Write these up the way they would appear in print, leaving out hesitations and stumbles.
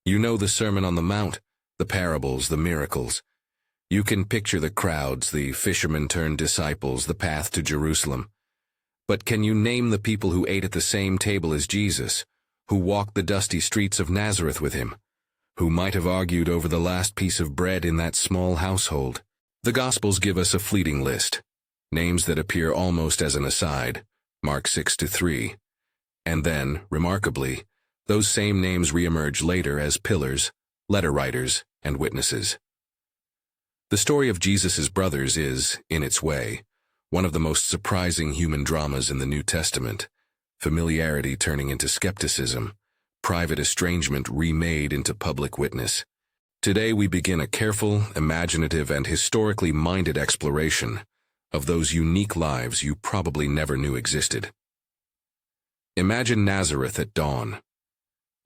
You know the Sermon on the Mount, the parables, the miracles. You can picture the crowds, the fishermen-turned-disciples, the path to Jerusalem. But can you name the people who ate at the same table as Jesus, who walked the dusty streets of Nazareth with him, who might have argued over the last piece of bread in that small household? The Gospels give us a fleeting list, names that appear almost as an aside, Mark 6-3. And then, remarkably, those same names reemerge later as pillars, letter writers, and witnesses. The story of Jesus' brothers is, in its way, one of the most surprising human dramas in the New Testament, familiarity turning into skepticism, private estrangement remade into public witness. Today we begin a careful, imaginative, and historically minded exploration of those unique lives you probably never knew existed. Imagine Nazareth at dawn.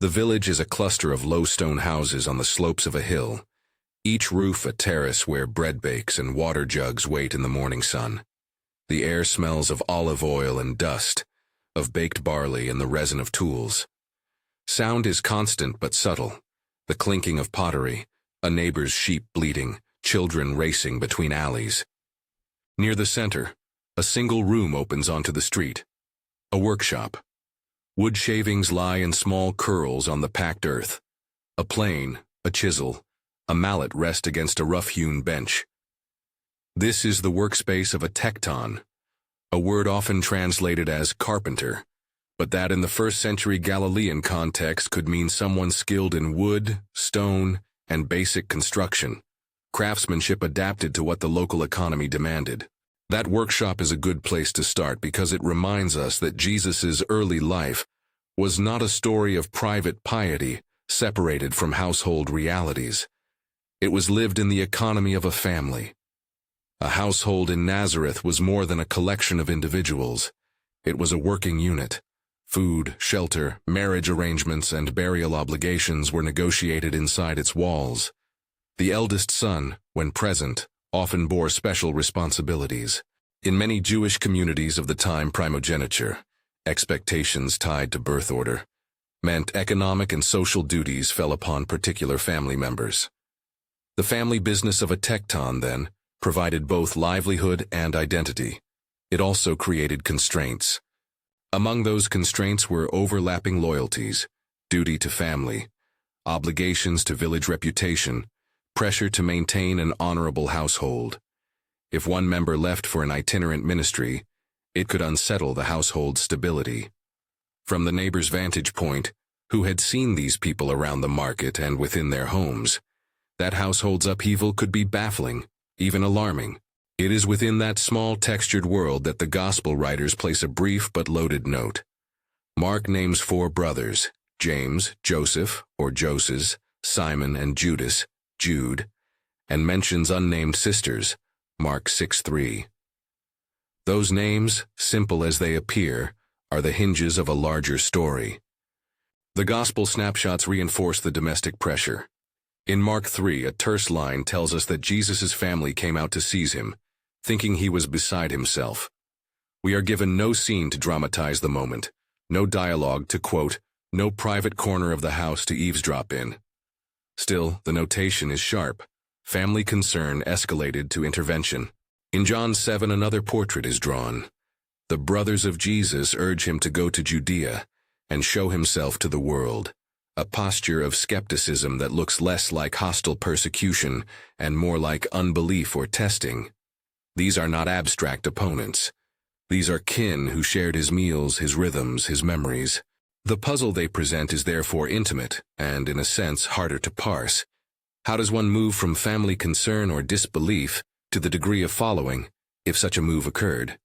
The village is a cluster of low stone houses on the slopes of a hill, each roof a terrace where bread bakes and water jugs wait in the morning sun. The air smells of olive oil and dust, of baked barley and the resin of tools. Sound is constant but subtle, the clinking of pottery, a neighbor's sheep bleating, children racing between alleys. Near the center, a single room opens onto the street, a workshop. Wood shavings lie in small curls on the packed earth. A plane, a chisel, a mallet rest against a rough-hewn bench. This is the workspace of a tekton, a word often translated as carpenter, but that in the first-century Galilean context could mean someone skilled in wood, stone, and basic construction, craftsmanship adapted to what the local economy demanded. That workshop is a good place to start because it reminds us that Jesus' early life was not a story of private piety separated from household realities. It was lived in the economy of a family. A household in Nazareth was more than a collection of individuals. It was a working unit. Food, shelter, marriage arrangements, and burial obligations were negotiated inside its walls. The eldest son, when present, often bore special responsibilities. In many Jewish communities of the time, primogeniture, expectations tied to birth order, meant economic and social duties fell upon particular family members. The family business of a tekton, then, provided both livelihood and identity. It also created constraints. Among those constraints were overlapping loyalties, duty to family, obligations to village reputation, pressure to maintain an honorable household. If one member left for an itinerant ministry, it could unsettle the household's stability. From the neighbor's vantage point, who had seen these people around the market and within their homes, that household's upheaval could be baffling, even alarming. It is within that small textured world that the Gospel writers place a brief but loaded note. Mark names 4 brothers, James, Joseph, or Joses, Simon, and Judas, Jude, and mentions unnamed sisters, Mark 6:3. Those names, simple as they appear, are the hinges of a larger story. The Gospel snapshots reinforce the domestic pressure. In Mark 3, a terse line tells us that Jesus' family came out to seize him, thinking he was beside himself. We are given no scene to dramatize the moment, no dialogue to quote, no private corner of the house to eavesdrop in. Still, the notation is sharp. Family concern escalated to intervention. In John 7, another portrait is drawn. The brothers of Jesus urge him to go to Judea and show himself to the world, a posture of skepticism that looks less like hostile persecution and more like unbelief or testing. These are not abstract opponents. These are kin who shared his meals, his rhythms, his memories. The puzzle they present is therefore intimate and, in a sense, harder to parse. How does one move from family concern or disbelief to the degree of following, if such a move occurred?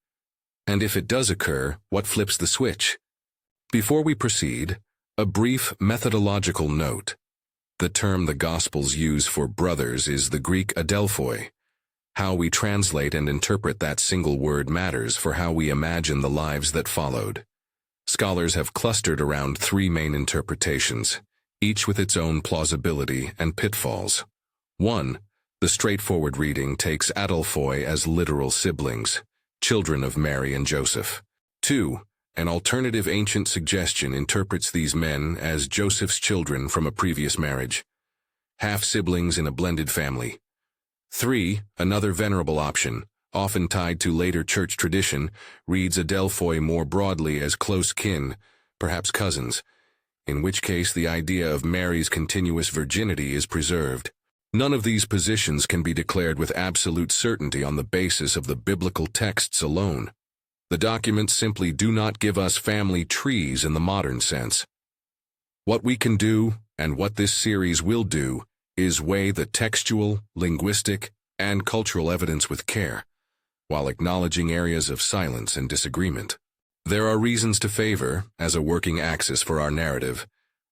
And if it does occur, what flips the switch? Before we proceed, a brief methodological note. The term the Gospels use for brothers is the Greek adelphoi. How we translate and interpret that single word matters for how we imagine the lives that followed. Scholars have clustered around 3 main interpretations, each with its own plausibility and pitfalls. 1. The straightforward reading takes adelphoi as literal siblings, children of Mary and Joseph. 2. An alternative ancient suggestion interprets these men as Joseph's children from a previous marriage, half-siblings in a blended family. 3. Another venerable option, often tied to later church tradition, reads Adelphoi more broadly as close kin, perhaps cousins, in which case the idea of Mary's continuous virginity is preserved. None of these positions can be declared with absolute certainty on the basis of the biblical texts alone. The documents simply do not give us family trees in the modern sense. What we can do, and what this series will do, is weigh the textual, linguistic, and cultural evidence with care, while acknowledging areas of silence and disagreement. There are reasons to favor, as a working axis for our narrative,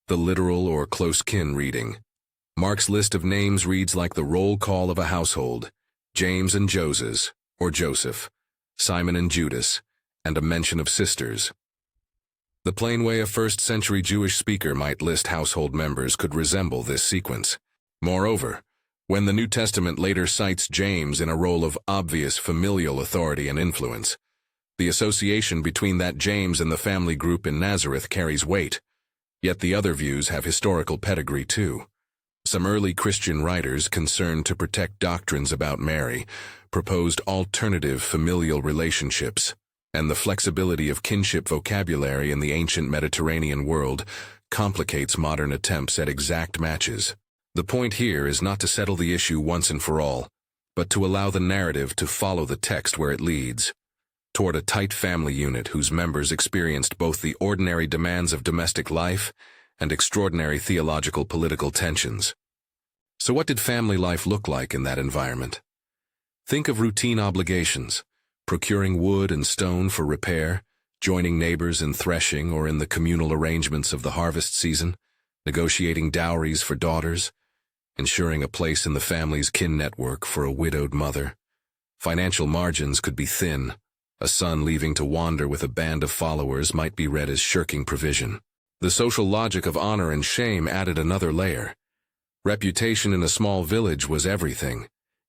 the literal or close kin reading. Mark's list of names reads like the roll call of a household: James and Joses, or Joseph, Simon and Judas, and a mention of sisters. The plain way a first-century Jewish speaker might list household members could resemble this sequence. Moreover, when the New Testament later cites James in a role of obvious familial authority and influence, the association between that James and the family group in Nazareth carries weight, yet the other views have historical pedigree too. Some early Christian writers concerned to protect doctrines about Mary proposed alternative familial relationships, and the flexibility of kinship vocabulary in the ancient Mediterranean world complicates modern attempts at exact matches. The point here is not to settle the issue once and for all, but to allow the narrative to follow the text where it leads, toward a tight family unit whose members experienced both the ordinary demands of domestic life and extraordinary theological political tensions. So what did family life look like in that environment? Think of routine obligations, procuring wood and stone for repair, joining neighbors in threshing or in the communal arrangements of the harvest season, negotiating dowries for daughters, ensuring a place in the family's kin network for a widowed mother. Financial margins could be thin. A son leaving to wander with a band of followers might be read as shirking provision. The social logic of honor and shame added another layer. Reputation in a small village was everything.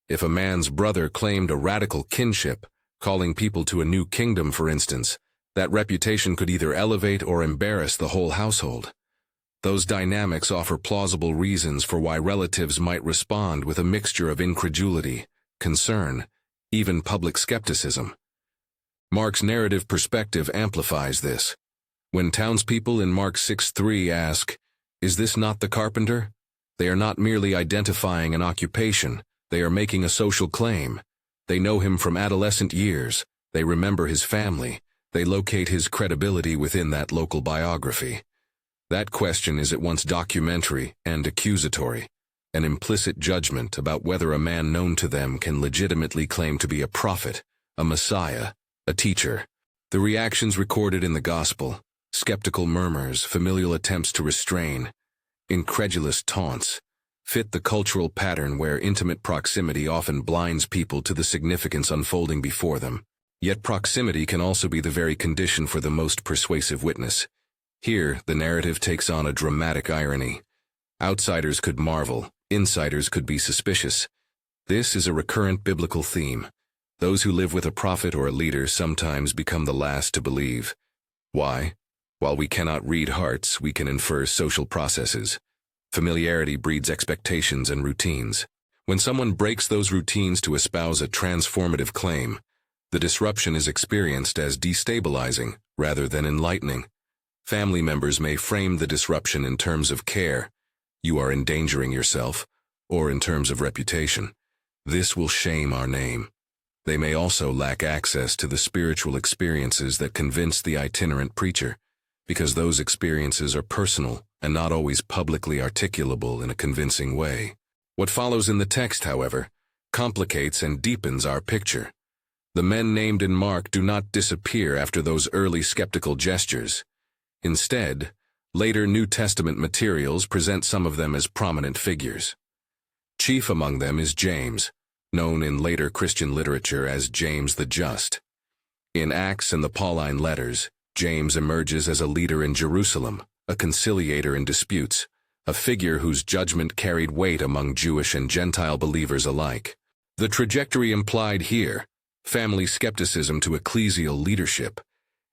If a man's brother claimed a radical kinship, calling people to a new kingdom for instance, that reputation could either elevate or embarrass the whole household. Those dynamics offer plausible reasons for why relatives might respond with a mixture of incredulity, concern, even public skepticism. Mark's narrative perspective amplifies this. When townspeople in Mark 6:3 ask, "Is this not the carpenter?" they are not merely identifying an occupation, they are making a social claim. They know him from adolescent years, they remember his family, they locate his credibility within that local biography. That question is at once documentary and accusatory, an implicit judgment about whether a man known to them can legitimately claim to be a prophet, a messiah, a teacher. The reactions recorded in the gospel, skeptical murmurs, familial attempts to restrain, incredulous taunts, fit the cultural pattern where intimate proximity often blinds people to the significance unfolding before them. Yet proximity can also be the very condition for the most persuasive witness. Here, the narrative takes on a dramatic irony. Outsiders could marvel, insiders could be suspicious. This is a recurrent biblical theme. Those who live with a prophet or a leader sometimes become the last to believe. Why? While we cannot read hearts, we can infer social processes. Familiarity breeds expectations and routines. When someone breaks those routines to espouse a transformative claim, the disruption is experienced as destabilizing rather than enlightening. Family members may frame the disruption in terms of care, "You are endangering yourself," or in terms of reputation, "This will shame our name." They may also lack access to the spiritual experiences that convince the itinerant preacher, because those experiences are personal and not always publicly articulable in a convincing way. What follows in the text, however, complicates and deepens our picture. The men named in Mark do not disappear after those early skeptical gestures. Instead, later New Testament materials present some of them as prominent figures. Chief among them is James, known in later Christian literature as James the Just. In Acts and the Pauline letters, James emerges as a leader in Jerusalem, a conciliator in disputes, a figure whose judgment carried weight among Jewish and Gentile believers alike. The trajectory implied here, family skepticism to ecclesial leadership,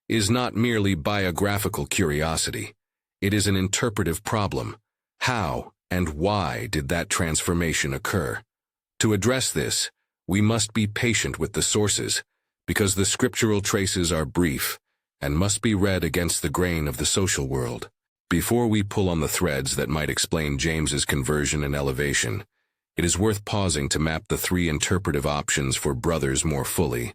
is not merely biographical curiosity. It is an interpretive problem. How and why did that transformation occur? To address this, we must be patient with the sources, because the scriptural traces are brief and must be read against the grain of the social world. Before we pull on the threads that might explain James's conversion and elevation, it is worth pausing to map the three interpretive options for brothers more fully,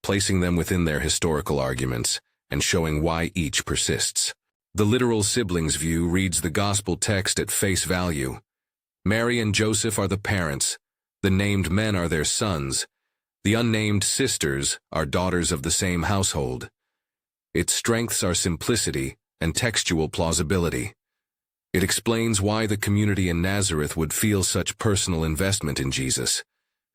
placing them within their historical arguments and showing why each persists. The literal siblings view reads the gospel text at face value. Mary and Joseph are the parents, the named men are their sons, the unnamed sisters are daughters of the same household. Its strengths are simplicity and textual plausibility. It explains why the community in Nazareth would feel such personal investment in Jesus.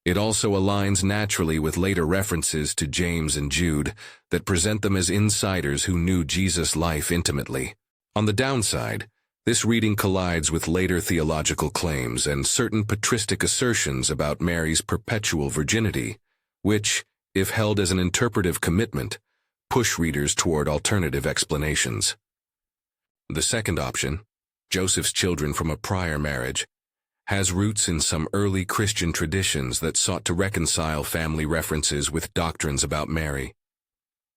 It also aligns naturally with later references to James and Jude that present them as insiders who knew Jesus' life intimately. On the downside, this reading collides with later theological claims and certain patristic assertions about Mary's perpetual virginity, which, if held as an interpretive commitment, push readers toward alternative explanations. The second option, Joseph's children from a prior marriage, has roots in some early Christian traditions that sought to reconcile family references with doctrines about Mary.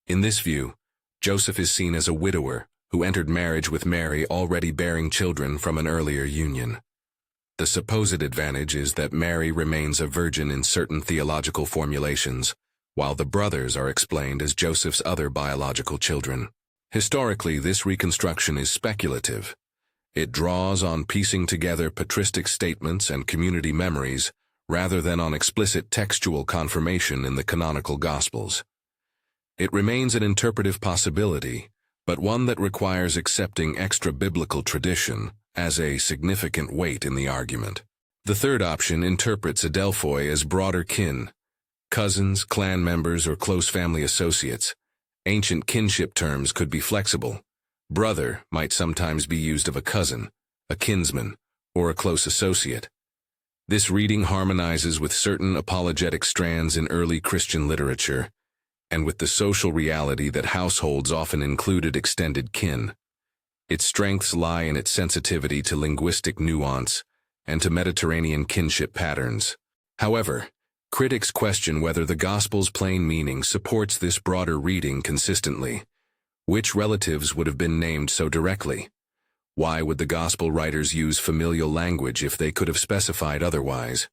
In this view, Joseph is seen as a widower who entered marriage with Mary already bearing children from an earlier union. The supposed advantage is that Mary remains a virgin in certain theological formulations, while the brothers are explained as Joseph's other biological children. Historically, this reconstruction is speculative. It draws on piecing together patristic statements and community memories rather than on explicit textual confirmation in the canonical Gospels. It remains an interpretive possibility, but one that requires accepting extra-biblical tradition as a significant weight in the argument. The third option interprets adelphoi as broader kin, cousins, clan members, or close family associates. Ancient kinship terms could be flexible. Brother might sometimes be used of a cousin, a kinsman, or a close associate. This reading harmonizes with certain apologetic strands in early Christian literature, and with the social reality that households often included extended kin. Its strengths lie in its sensitivity to linguistic nuance and to Mediterranean kinship patterns. However, critics question whether the Gospel's plain meaning supports this broader reading consistently. Which relatives would have been named so directly? Why would the Gospel writers use familial language if they could have specified otherwise?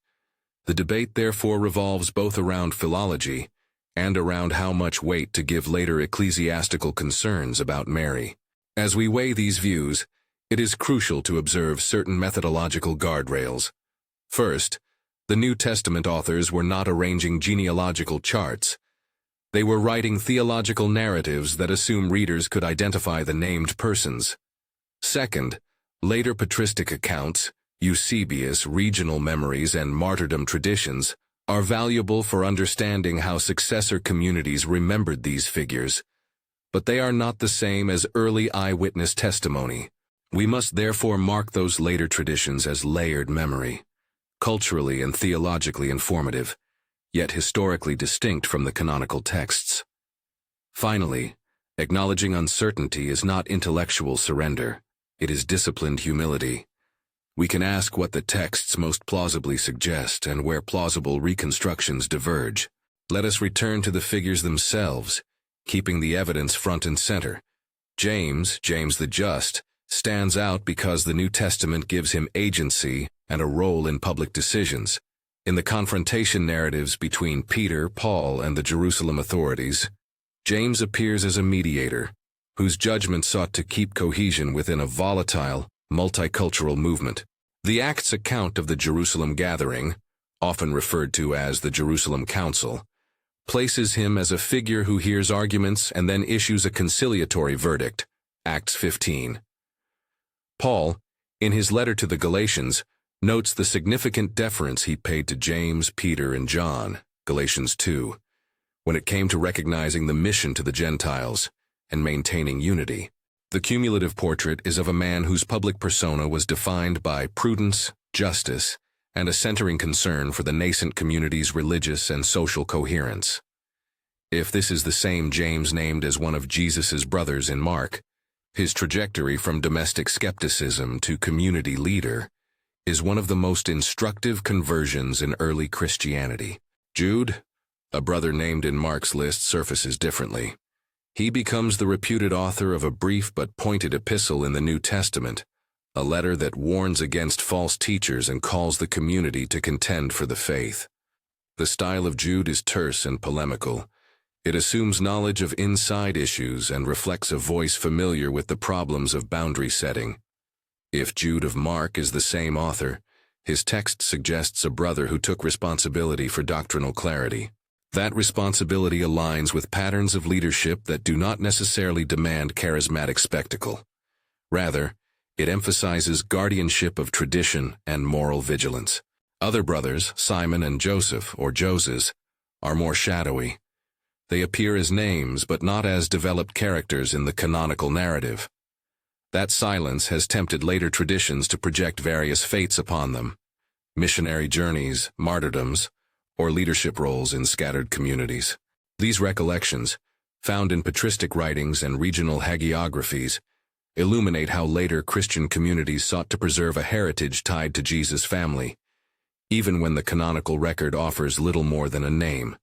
The debate therefore revolves both around philology and around how much weight to give later ecclesiastical concerns about Mary. As we weigh these views, it is crucial to observe certain methodological guardrails. First, the New Testament authors were not arranging genealogical charts. They were writing theological narratives that assume readers could identify the named persons. Second, later patristic accounts, Eusebius, regional memories, and martyrdom traditions are valuable for understanding how successor communities remembered these figures, but they are not the same as early eyewitness testimony. We must therefore mark those later traditions as layered memory, culturally and theologically informative, yet historically distinct from the canonical texts. Finally, acknowledging uncertainty is not intellectual surrender, it is disciplined humility. We can ask what the texts most plausibly suggest and where plausible reconstructions diverge. Let us return to the figures themselves, keeping the evidence front and center. James the Just, stands out because the New Testament gives him agency and a role in public decisions. In the confrontation narratives between Peter, Paul, and the Jerusalem authorities, James appears as a mediator, whose judgment sought to keep cohesion within a volatile, multicultural movement. The Acts account of the Jerusalem gathering, often referred to as the Jerusalem Council, places him as a figure who hears arguments and then issues a conciliatory verdict, Acts 15. Paul, in his letter to the Galatians, notes the significant deference he paid to James, Peter, and John, Galatians 2, when it came to recognizing the mission to the Gentiles and maintaining unity. The cumulative portrait is of a man whose public persona was defined by prudence, justice, and a centering concern for the nascent community's religious and social coherence. If this is the same James named as one of Jesus's brothers in Mark, his trajectory from domestic skepticism to community leader is one of the most instructive conversions in early Christianity. Jude, a brother named in Mark's list, surfaces differently. He becomes the reputed author of a brief but pointed epistle in the New Testament, a letter that warns against false teachers and calls the community to contend for the faith. The style of Jude is terse and polemical. It assumes knowledge of inside issues and reflects a voice familiar with the problems of boundary setting. If Jude of Mark is the same author, his text suggests a brother who took responsibility for doctrinal clarity. That responsibility aligns with patterns of leadership that do not necessarily demand charismatic spectacle. Rather, it emphasizes guardianship of tradition and moral vigilance. Other brothers, Simon and Joseph, or Joses, are more shadowy. They appear as names but not as developed characters in the canonical narrative. That silence has tempted later traditions to project various fates upon them: missionary journeys, martyrdoms, or leadership roles in scattered communities. These recollections, found in patristic writings and regional hagiographies, illuminate how later Christian communities sought to preserve a heritage tied to Jesus' family, even when the canonical record offers little more than a name.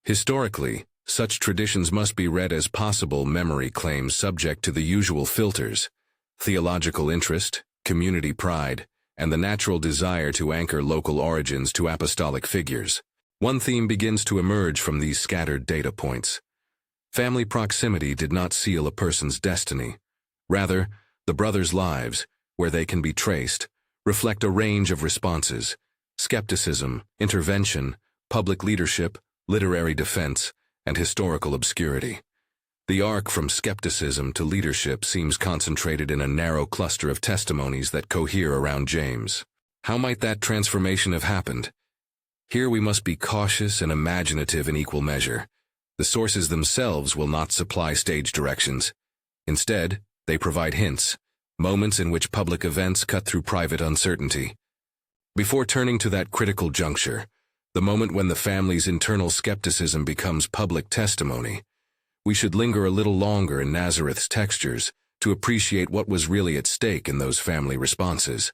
Historically, such traditions must be read as possible memory claims subject to the usual filters: theological interest, community pride, and the natural desire to anchor local origins to apostolic figures. One theme begins to emerge from these scattered data points. Family proximity did not seal a person's destiny. Rather, the brothers' lives, where they can be traced, reflect a range of responses: skepticism, intervention, public leadership, literary defense, and historical obscurity. The arc from skepticism to leadership seems concentrated in a narrow cluster of testimonies that cohere around James. How might that transformation have happened? Here we must be cautious and imaginative in equal measure. The sources themselves will not supply stage directions. Instead, they provide hints, moments in which public events cut through private uncertainty. Before turning to that critical juncture, the moment when the family's internal skepticism becomes public testimony, we should linger a little longer in Nazareth's textures to appreciate what was really at stake in those family responses.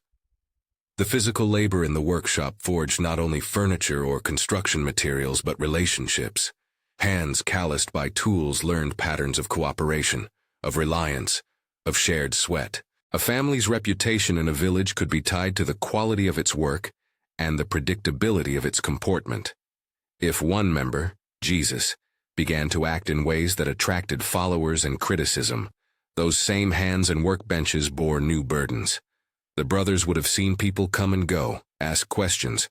The physical labor in the workshop forged not only furniture or construction materials but relationships. Hands calloused by tools learned patterns of cooperation, of reliance, of shared sweat. A family's reputation in a village could be tied to the quality of its work and the predictability of its comportment. If one member, Jesus, began to act in ways that attracted followers and criticism, those same hands and workbenches bore new burdens. The brothers would have seen people come and go, ask questions,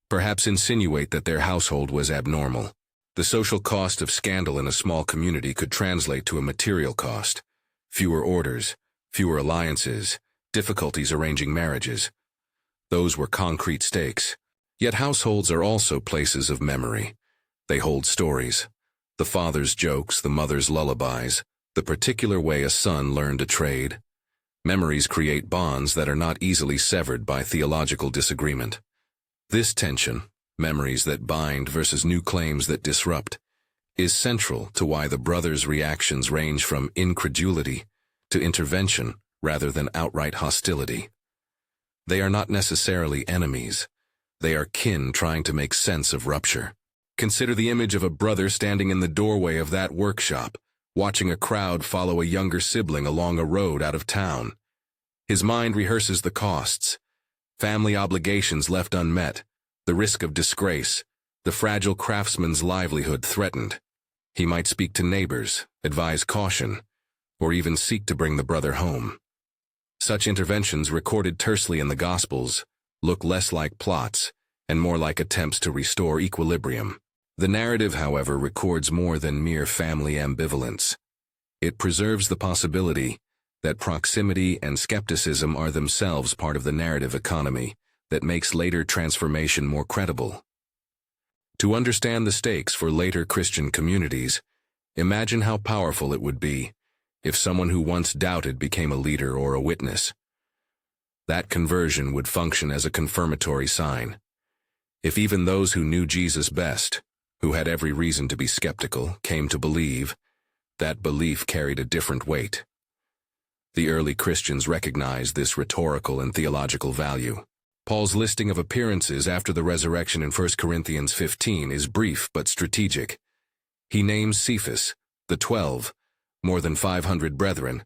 perhaps insinuate that their household was abnormal. The social cost of scandal in a small community could translate to a material cost: fewer orders, fewer alliances, difficulties arranging marriages. Those were concrete stakes. Yet households are also places of memory. They hold stories: the father's jokes, the mother's lullabies, the particular way a son learned a trade. Memories create bonds that are not easily severed by theological disagreement. This tension, memories that bind versus new claims that disrupt, is central to why the brothers' reactions range from incredulity to intervention rather than outright hostility. They are not necessarily enemies. They are kin trying to make sense of rupture. Consider the image of a brother standing in the doorway of that workshop, watching a crowd follow a younger sibling along a road out of town. His mind rehearses the costs: family obligations left unmet, the risk of disgrace, the fragile craftsman's livelihood threatened. He might speak to neighbors, advise caution, or even seek to bring the brother home. Such interventions, recorded tersely in the Gospels, look less like plots and more like attempts to restore equilibrium. The narrative, however, records more than mere family ambivalence. It preserves the possibility that proximity and skepticism are themselves part of the narrative economy that makes later transformation more credible. To understand the stakes for later Christian communities, imagine how powerful it would be if someone who once doubted became a leader or a witness. That conversion would function as a confirmatory sign. If even those who knew Jesus best, who had every reason to be skeptical, came to believe, that belief carried a different weight. The early Christians recognized this rhetorical and theological value. Paul's listing of appearances after the resurrection in 1 Corinthians 15 is brief but strategic. He names Cephas, the 12, more than 500 brethren,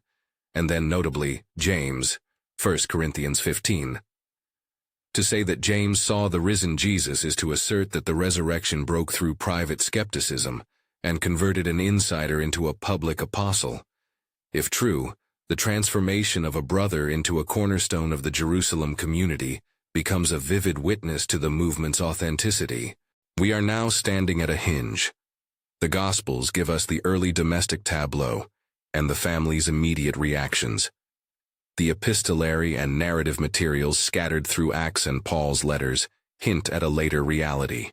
and then notably James, 1 Corinthians 15. To say that James saw the risen Jesus is to assert that the resurrection broke through private skepticism and converted an insider into a public apostle. If true, the transformation of a brother into a cornerstone of the Jerusalem community becomes a vivid witness to the movement's authenticity. We are now standing at a hinge. The Gospels give us the early domestic tableau and the family's immediate reactions. The epistolary and narrative materials scattered through Acts and Paul's letters hint at a later reality.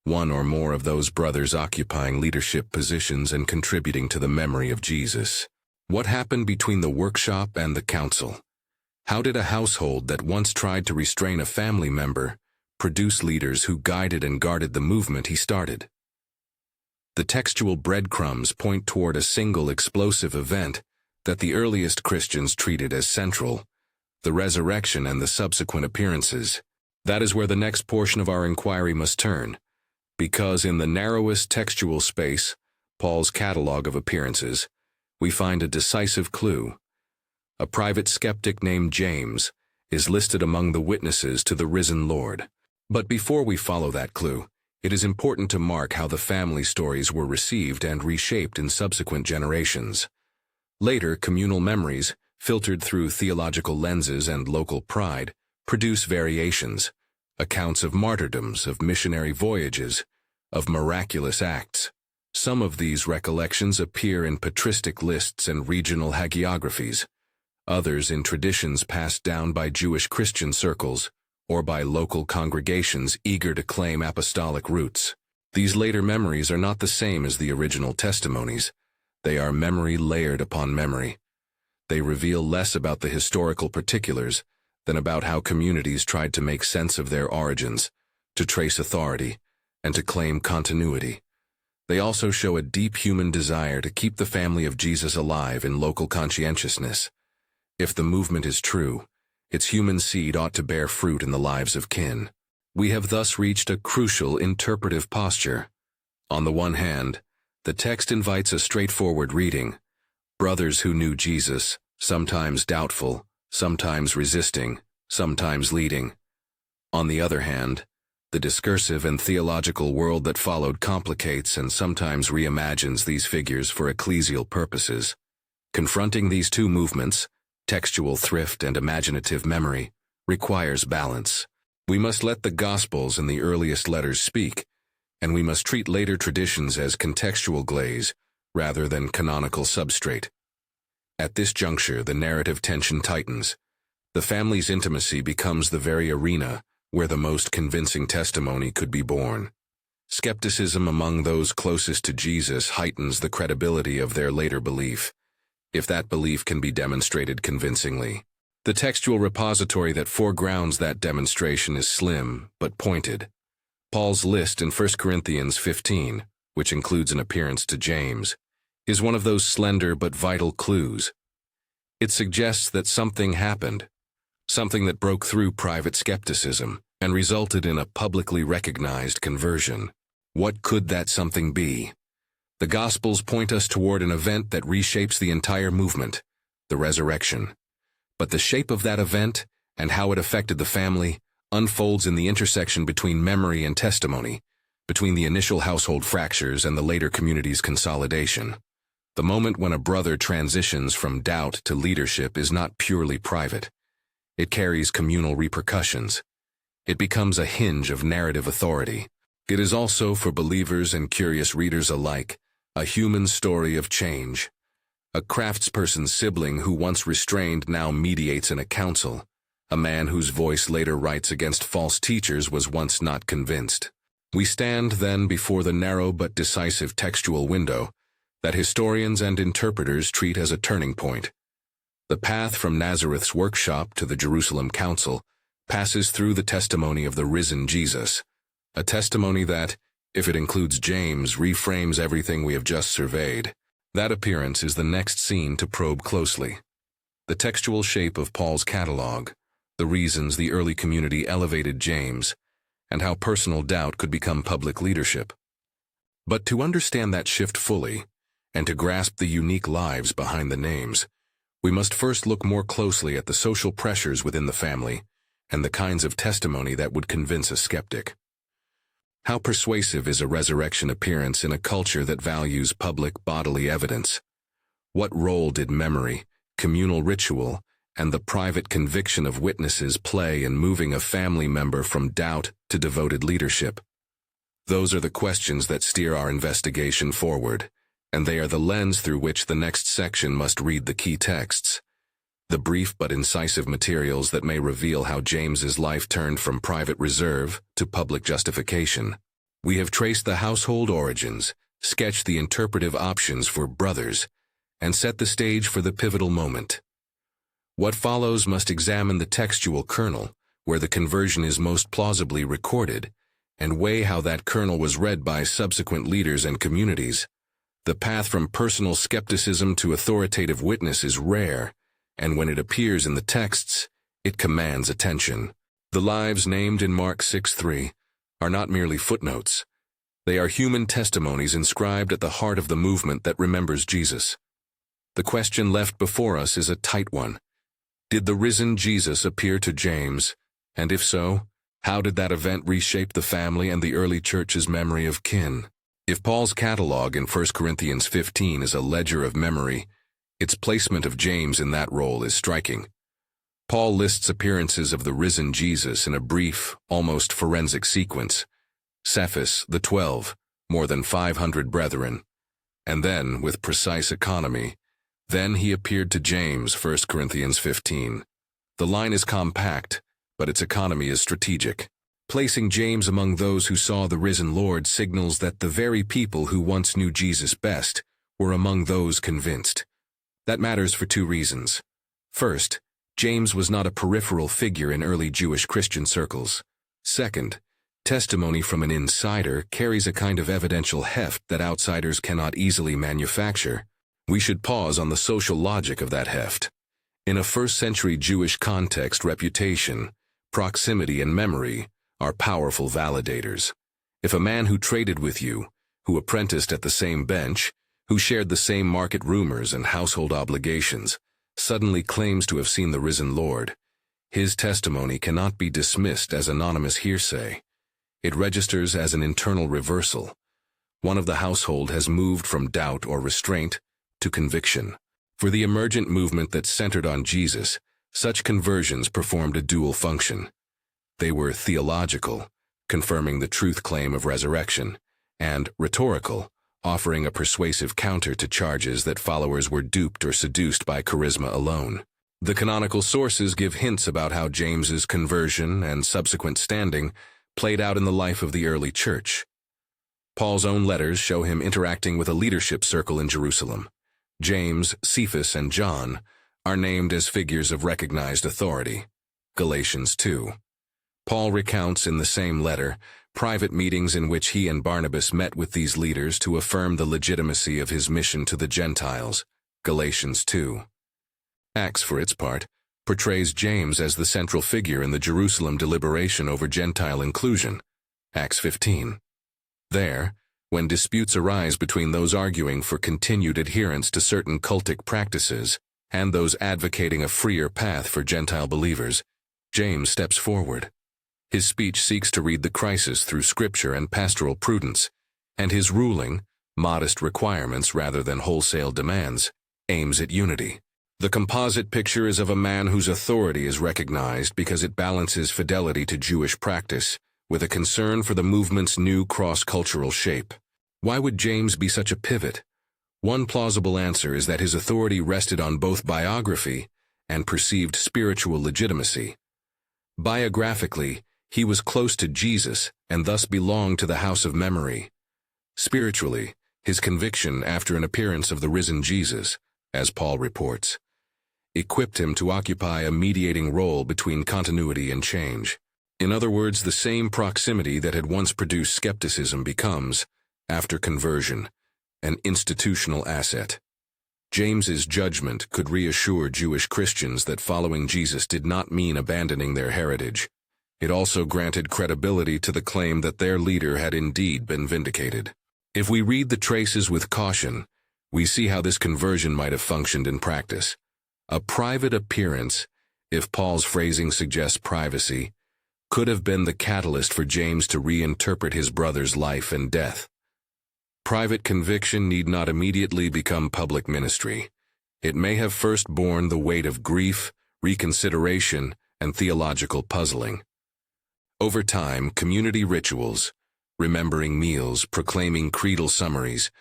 One or more of those brothers occupying leadership positions and contributing to the memory of Jesus. What happened between the workshop and the council? How did a household that once tried to restrain a family member produce leaders who guided and guarded the movement he started? The textual breadcrumbs point toward a single explosive event that the earliest Christians treated as central, the resurrection and the subsequent appearances. That is where the next portion of our inquiry must turn, because in the narrowest textual space, Paul's catalog of appearances, we find a decisive clue. A private skeptic named James is listed among the witnesses to the risen Lord. But before we follow that clue, it is important to mark how the family stories were received and reshaped in subsequent generations. Later, communal memories, filtered through theological lenses and local pride, produce variations, accounts of martyrdoms, of missionary voyages, of miraculous acts. Some of these recollections appear in patristic lists and regional hagiographies, others in traditions passed down by Jewish Christian circles or by local congregations eager to claim apostolic roots. These later memories are not the same as the original testimonies. They are memory layered upon memory. They reveal less about the historical particulars than about how communities tried to make sense of their origins, to trace authority, and to claim continuity. They also show a deep human desire to keep the family of Jesus alive in local conscientiousness. If the movement is true, its human seed ought to bear fruit in the lives of kin. We have thus reached a crucial interpretive posture. On the one hand, the text invites a straightforward reading. Brothers who knew Jesus, sometimes doubtful, sometimes resisting, sometimes leading. On the other hand, the discursive and theological world that followed complicates and sometimes reimagines these figures for ecclesial purposes. Confronting these two movements, textual thrift and imaginative memory, requires balance. We must let the Gospels and the earliest letters speak, and we must treat later traditions as contextual glaze rather than canonical substrate. At this juncture, the narrative tension tightens. The family's intimacy becomes the very arena where the most convincing testimony could be born. Skepticism among those closest to Jesus heightens the credibility of their later belief, if that belief can be demonstrated convincingly. The textual repository that foregrounds that demonstration is slim but pointed. Paul's list in 1 Corinthians 15, which includes an appearance to James, is one of those slender but vital clues. It suggests that something happened, something that broke through private skepticism and resulted in a publicly recognized conversion. What could that something be? The Gospels point us toward an event that reshapes the entire movement, the resurrection. But the shape of that event and how it affected the family unfolds in the intersection between memory and testimony, between the initial household fractures and the later community's consolidation. The moment when a brother transitions from doubt to leadership is not purely private. It carries communal repercussions. It becomes a hinge of narrative authority. It is also, for believers and curious readers alike, a human story of change. A craftsperson's sibling who once restrained now mediates in a council. A man whose voice later writes against false teachers was once not convinced. We stand then before the narrow but decisive textual window that historians and interpreters treat as a turning point. The path from Nazareth's workshop to the Jerusalem council passes through the testimony of the risen Jesus, a testimony that, if it includes James, reframes everything we have just surveyed. That appearance is the next scene to probe closely. The textual shape of Paul's catalog, the reasons the early community elevated James, and how personal doubt could become public leadership. But to understand that shift fully, and to grasp the unique lives behind the names, we must first look more closely at the social pressures within the family and the kinds of testimony that would convince a skeptic. How persuasive is a resurrection appearance in a culture that values public bodily evidence? What role did memory, communal ritual, and the private conviction of witnesses play in moving a family member from doubt to devoted leadership? Those are the questions that steer our investigation forward, and they are the lens through which the next section must read the key texts, the brief but incisive materials that may reveal how James's life turned from private reserve to public justification. We have traced the household origins, sketched the interpretive options for brothers, and set the stage for the pivotal moment. What follows must examine the textual kernel, where the conversion is most plausibly recorded, and weigh how that kernel was read by subsequent leaders and communities. The path from personal skepticism to authoritative witness is rare, and when it appears in the texts, it commands attention. The lives named in Mark 6:3 are not merely footnotes. They are human testimonies inscribed at the heart of the movement that remembers Jesus. The question left before us is a tight one. Did the risen Jesus appear to James? And if so, how did that event reshape the family and the early church's memory of kin? If Paul's catalog in 1 Corinthians 15 is a ledger of memory, its placement of James in that role is striking. Paul lists appearances of the risen Jesus in a brief, almost forensic sequence. Cephas, the 12, more than 500 brethren. And then, with precise economy, then he appeared to James, 1 Corinthians 15. The line is compact, but its economy is strategic. Placing James among those who saw the risen Lord signals that the very people who once knew Jesus best were among those convinced. That matters for two reasons. First, James was not a peripheral figure in early Jewish Christian circles. Second, testimony from an insider carries a kind of evidential heft that outsiders cannot easily manufacture. We should pause on the social logic of that heft. In a first-century Jewish context, reputation, proximity, and memory are powerful validators. If a man who traded with you, who apprenticed at the same bench, who shared the same market rumors and household obligations, suddenly claims to have seen the risen Lord, his testimony cannot be dismissed as anonymous hearsay. It registers as an internal reversal. One of the household has moved from doubt or restraint to conviction. For the emergent movement that centered on Jesus, such conversions performed a dual function. They were theological, confirming the truth claim of resurrection, and rhetorical, offering a persuasive counter to charges that followers were duped or seduced by charisma alone. The canonical sources give hints about how James's conversion and subsequent standing played out in the life of the early church. Paul's own letters show him interacting with a leadership circle in Jerusalem. James, Cephas, and John are named as figures of recognized authority. Galatians 2. Paul recounts in the same letter private meetings in which he and Barnabas met with these leaders to affirm the legitimacy of his mission to the Gentiles. Galatians 2. Acts, for its part, portrays James as the central figure in the Jerusalem deliberation over Gentile inclusion. Acts 15. There, when disputes arise between those arguing for continued adherence to certain cultic practices and those advocating a freer path for Gentile believers, James steps forward. His speech seeks to read the crisis through scripture and pastoral prudence, and his ruling, modest requirements rather than wholesale demands, aims at unity. The composite picture is of a man whose authority is recognized because it balances fidelity to Jewish practice with a concern for the movement's new cross-cultural shape. Why would James be such a pivot? One plausible answer is that his authority rested on both biography and perceived spiritual legitimacy. Biographically, he was close to Jesus and thus belonged to the house of memory. Spiritually, his conviction after an appearance of the risen Jesus, as Paul reports, equipped him to occupy a mediating role between continuity and change. In other words, the same proximity that had once produced skepticism becomes, after conversion, an institutional asset. James's judgment could reassure Jewish Christians that following Jesus did not mean abandoning their heritage. It also granted credibility to the claim that their leader had indeed been vindicated. If we read the traces with caution, we see how this conversion might have functioned in practice. A private appearance, if Paul's phrasing suggests privacy, could have been the catalyst for James to reinterpret his brother's life and death. Private conviction need not immediately become public ministry. It may have first borne the weight of grief, reconsideration, and theological puzzling. Over time, community rituals, remembering meals, proclaiming creedal summaries,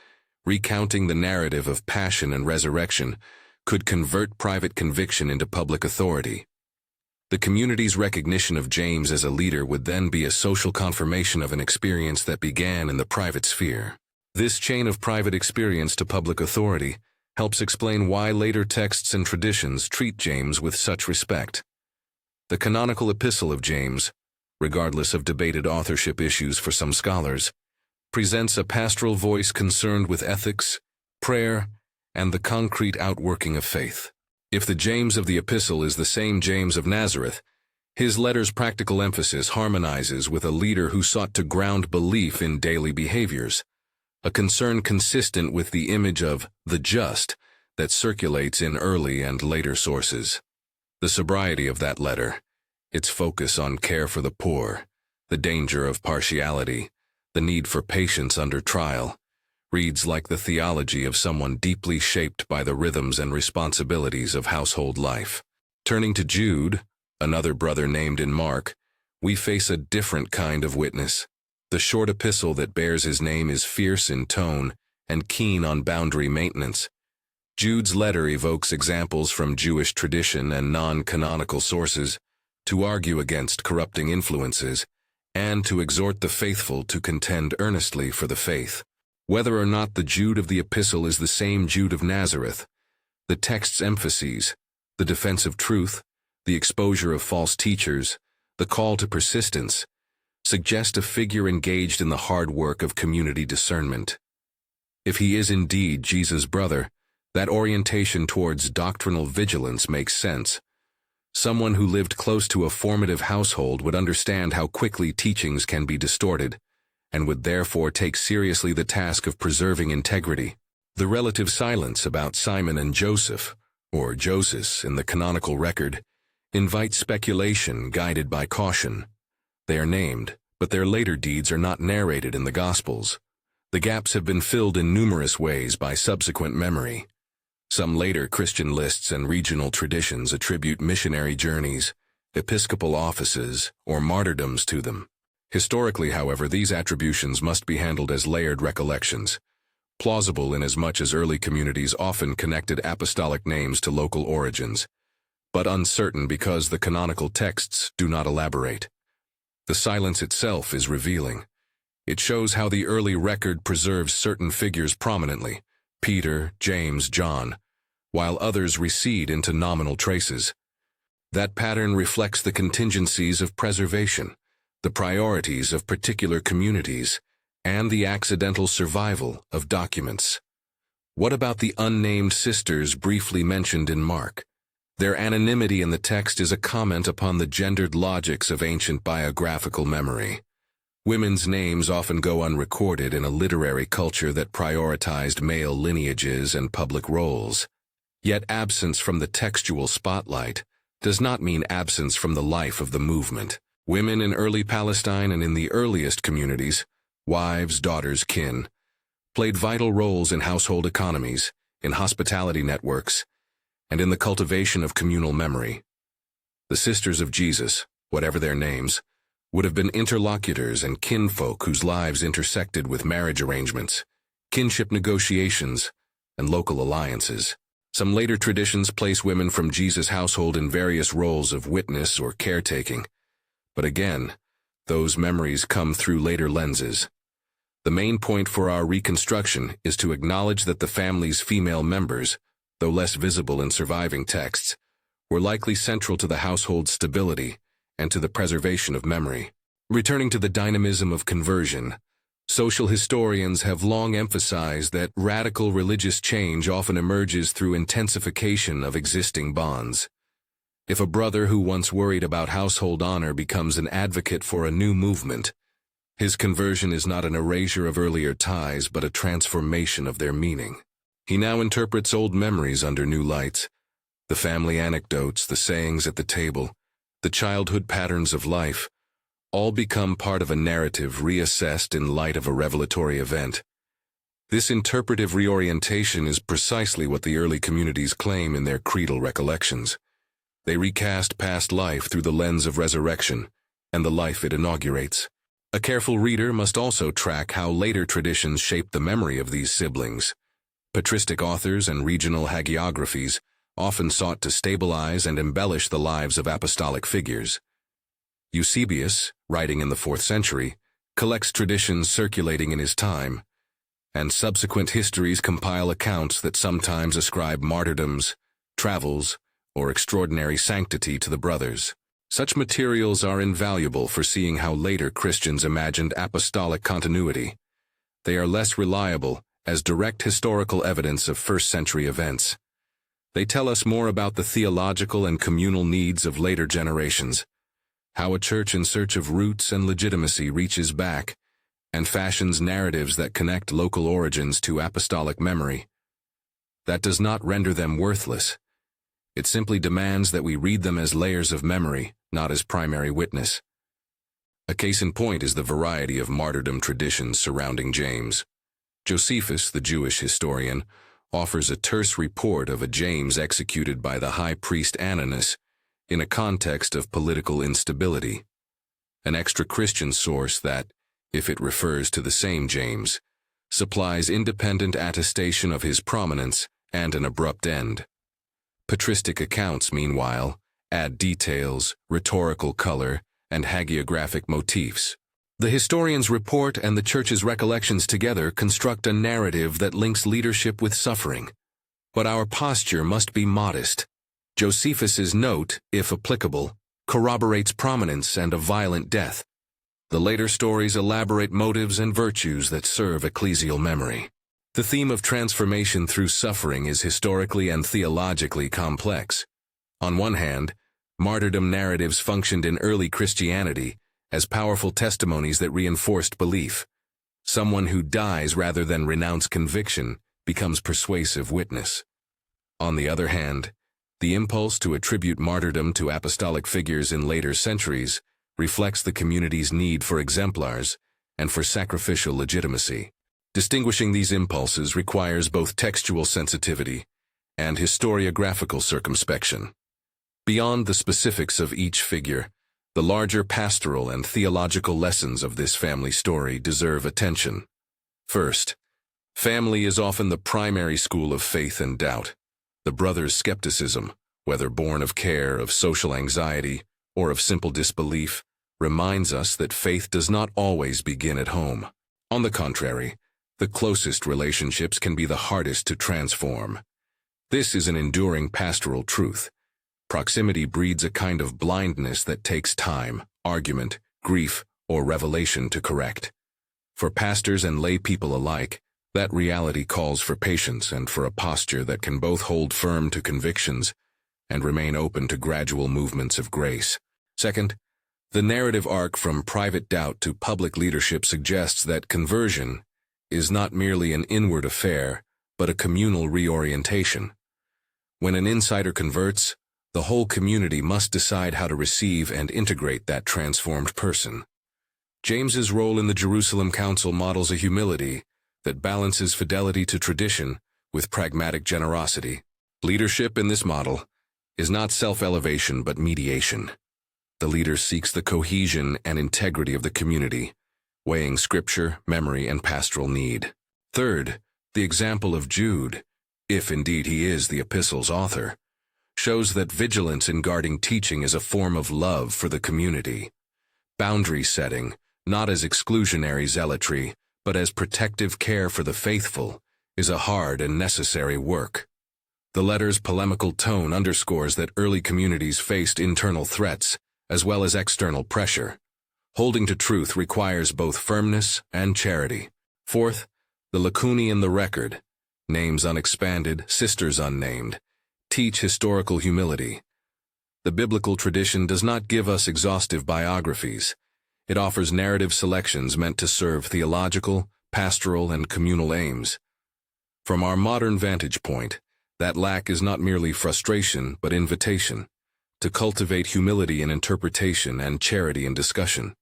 recounting the narrative of passion and resurrection, could convert private conviction into public authority. The community's recognition of James as a leader would then be a social confirmation of an experience that began in the private sphere. This chain of private experience to public authority helps explain why later texts and traditions treat James with such respect. The canonical epistle of James, regardless of debated authorship issues for some scholars, presents a pastoral voice concerned with ethics, prayer, and the concrete outworking of faith. If the James of the epistle is the same James of Nazareth, his letter's practical emphasis harmonizes with a leader who sought to ground belief in daily behaviors, a concern consistent with the image of the just that circulates in early and later sources. The sobriety of that letter, its focus on care for the poor, the danger of partiality, the need for patience under trial, reads like the theology of someone deeply shaped by the rhythms and responsibilities of household life. Turning to Jude, another brother named in Mark, we face a different kind of witness. The short epistle that bears his name is fierce in tone and keen on boundary maintenance. Jude's letter evokes examples from Jewish tradition and non-canonical sources to argue against corrupting influences and to exhort the faithful to contend earnestly for the faith. Whether or not the Jude of the epistle is the same Jude of Nazareth, the text's emphases, the defense of truth, the exposure of false teachers, the call to persistence, suggest a figure engaged in the hard work of community discernment. If he is indeed Jesus' brother, that orientation towards doctrinal vigilance makes sense. Someone who lived close to a formative household would understand how quickly teachings can be distorted, and would therefore take seriously the task of preserving integrity. The relative silence about Simon and Joseph, or Joses in the canonical record, invites speculation guided by caution. They are named, but their later deeds are not narrated in the Gospels. The gaps have been filled in numerous ways by subsequent memory. Some later Christian lists and regional traditions attribute missionary journeys, episcopal offices, or martyrdoms to them. Historically, however, these attributions must be handled as layered recollections, plausible inasmuch as early communities often connected apostolic names to local origins, but uncertain because the canonical texts do not elaborate. The silence itself is revealing. It shows how the early record preserves certain figures prominently, Peter, James, John, while others recede into nominal traces. That pattern reflects the contingencies of preservation, the priorities of particular communities, and the accidental survival of documents. What about the unnamed sisters briefly mentioned in Mark? Their anonymity in the text is a comment upon the gendered logics of ancient biographical memory. Women's names often go unrecorded in a literary culture that prioritized male lineages and public roles. Yet absence from the textual spotlight does not mean absence from the life of the movement. Women in early Palestine and in the earliest communities, wives, daughters, kin, played vital roles in household economies, in hospitality networks, and in the cultivation of communal memory. The sisters of Jesus, whatever their names, would have been interlocutors and kinfolk whose lives intersected with marriage arrangements, kinship negotiations, and local alliances. Some later traditions place women from Jesus' household in various roles of witness or caretaking, but again, those memories come through later lenses. The main point for our reconstruction is to acknowledge that the family's female members, though less visible in surviving texts, were likely central to the household's stability and to the preservation of memory. Returning to the dynamism of conversion, social historians have long emphasized that radical religious change often emerges through intensification of existing bonds. If a brother who once worried about household honor becomes an advocate for a new movement, his conversion is not an erasure of earlier ties but a transformation of their meaning. He now interprets old memories under new lights, the family anecdotes, the sayings at the table, the childhood patterns of life, all become part of a narrative reassessed in light of a revelatory event. This interpretive reorientation is precisely what the early communities claim in their creedal recollections. They recast past life through the lens of resurrection and the life it inaugurates. A careful reader must also track how later traditions shaped the memory of these siblings. Patristic authors and regional hagiographies often sought to stabilize and embellish the lives of apostolic figures. Eusebius, writing in the 4th century, collects traditions circulating in his time, and subsequent histories compile accounts that sometimes ascribe martyrdoms, travels, or extraordinary sanctity to the brothers. Such materials are invaluable for seeing how later Christians imagined apostolic continuity. They are less reliable as direct historical evidence of first-century events. They tell us more about the theological and communal needs of later generations, how a church in search of roots and legitimacy reaches back and fashions narratives that connect local origins to apostolic memory. That does not render them worthless. It simply demands that we read them as layers of memory, not as primary witness. A case in point is the variety of martyrdom traditions surrounding James. Josephus, the Jewish historian, offers a terse report of a James executed by the high priest Ananus in a context of political instability. An extra-Christian source that, if it refers to the same James, supplies independent attestation of his prominence and an abrupt end. Patristic accounts, meanwhile, add details, rhetorical color, and hagiographic motifs. The historian's report and the Church's recollections together construct a narrative that links leadership with suffering. But our posture must be modest. Josephus's note, if applicable, corroborates prominence and a violent death. The later stories elaborate motives and virtues that serve ecclesial memory. The theme of transformation through suffering is historically and theologically complex. On one hand, martyrdom narratives functioned in early Christianity as powerful testimonies that reinforced belief. Someone who dies rather than renounce conviction becomes persuasive witness. On the other hand, the impulse to attribute martyrdom to apostolic figures in later centuries reflects the community's need for exemplars and for sacrificial legitimacy. Distinguishing these impulses requires both textual sensitivity and historiographical circumspection. Beyond the specifics of each figure, the larger pastoral and theological lessons of this family story deserve attention. First, family is often the primary school of faith and doubt. The brothers' skepticism, whether born of care, of social anxiety, or of simple disbelief, reminds us that faith does not always begin at home. On the contrary, the closest relationships can be the hardest to transform. This is an enduring pastoral truth. Proximity breeds a kind of blindness that takes time, argument, grief, or revelation to correct. For pastors and lay people alike, that reality calls for patience and for a posture that can both hold firm to convictions and remain open to gradual movements of grace. Second, the narrative arc from private doubt to public leadership suggests that conversion is not merely an inward affair, but a communal reorientation. When an insider converts, the whole community must decide how to receive and integrate that transformed person. James's role in the Jerusalem Council models a humility that balances fidelity to tradition with pragmatic generosity. Leadership in this model is not self-elevation but mediation. The leader seeks the cohesion and integrity of the community, weighing scripture, memory, and pastoral need. Third, the example of Jude, if indeed he is the epistle's author, shows that vigilance in guarding teaching is a form of love for the community. Boundary setting, not as exclusionary zealotry, but as protective care for the faithful, is a hard and necessary work. The letter's polemical tone underscores that early communities faced internal threats as well as external pressure. Holding to truth requires both firmness and charity. Fourth, the lacunae in the record, names unexpanded, sisters unnamed, teach historical humility. The biblical tradition does not give us exhaustive biographies. It offers narrative selections meant to serve theological, pastoral, and communal aims. From our modern vantage point, that lack is not merely frustration but invitation to cultivate humility in interpretation and charity in discussion.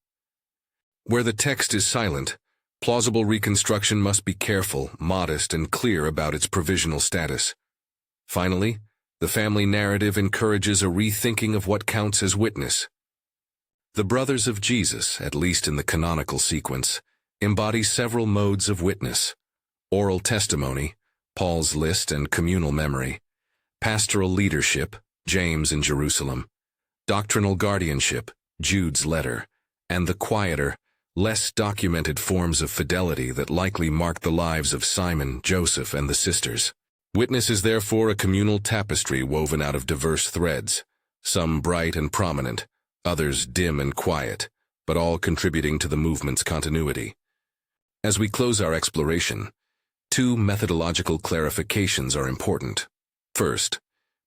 Where the text is silent, plausible reconstruction must be careful, modest, and clear about its provisional status. Finally, the family narrative encourages a rethinking of what counts as witness. The brothers of Jesus, at least in the canonical sequence, embody several modes of witness: oral testimony, Paul's list and communal memory; pastoral leadership, James in Jerusalem; doctrinal guardianship, Jude's letter; and the quieter, less documented forms of fidelity that likely mark the lives of Simon, Joseph, and the sisters. Witness is therefore a communal tapestry woven out of diverse threads, some bright and prominent, others dim and quiet, but all contributing to the movement's continuity. As we close our exploration, two methodological clarifications are important. First,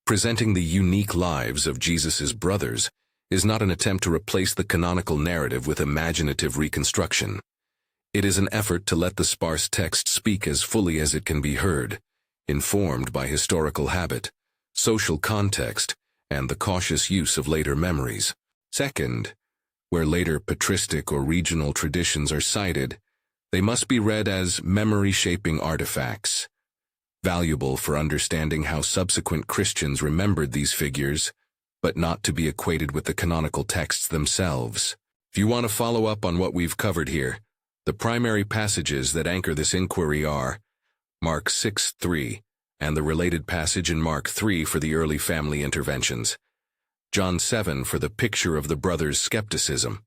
presenting the unique lives of Jesus' brothers is not an attempt to replace the canonical narrative with imaginative reconstruction. It is an effort to let the sparse text speak as fully as it can be heard, informed by historical habit, social context, and the cautious use of later memories. Second, where later patristic or regional traditions are cited, they must be read as memory-shaping artifacts, valuable for understanding how subsequent Christians remembered these figures, but not to be equated with the canonical texts themselves. If you want to follow up on what we've covered here, the primary passages that anchor this inquiry are Mark 6:3, and the related passage in Mark 3 for the early family interventions, John 7 for the picture of the brothers' skepticism,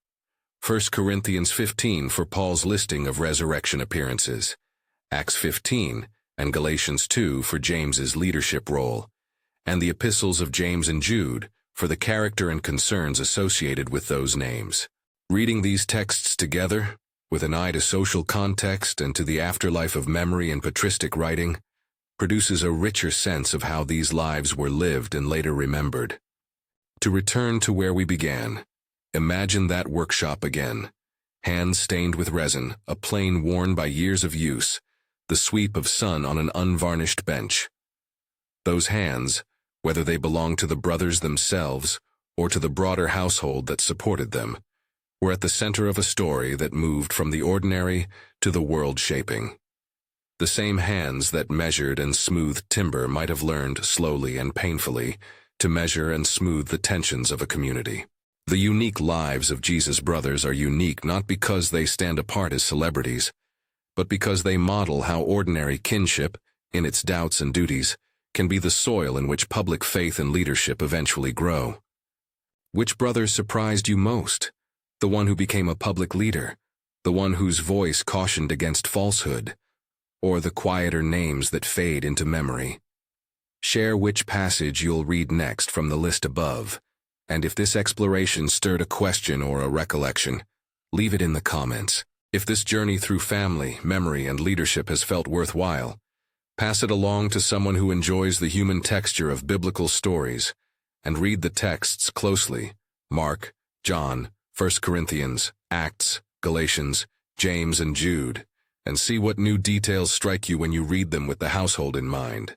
1 Corinthians 15 for Paul's listing of resurrection appearances, Acts 15, and Galatians 2 for James's leadership role, and the epistles of James and Jude for the character and concerns associated with those names. Reading these texts together, with an eye to social context and to the afterlife of memory and patristic writing, produces a richer sense of how these lives were lived and later remembered. To return to where we began, imagine that workshop again. Hands stained with resin, a plane worn by years of use, the sweep of sun on an unvarnished bench. Those hands, whether they belonged to the brothers themselves or to the broader household that supported them, were at the center of a story that moved from the ordinary to the world-shaping. The same hands that measured and smoothed timber might have learned slowly and painfully to measure and smooth the tensions of a community. The unique lives of Jesus' brothers are unique not because they stand apart as celebrities, but because they model how ordinary kinship, in its doubts and duties, can be the soil in which public faith and leadership eventually grow. Which brother surprised you most? The one who became a public leader, the one whose voice cautioned against falsehood, or the quieter names that fade into memory? Share which passage you'll read next from the list above, and if this exploration stirred a question or a recollection, leave it in the comments. If this journey through family, memory, and leadership has felt worthwhile, pass it along to someone who enjoys the human texture of biblical stories, and read the texts closely: Mark, John, 1 Corinthians, Acts, Galatians, James, and Jude, and see what new details strike you when you read them with the household in mind.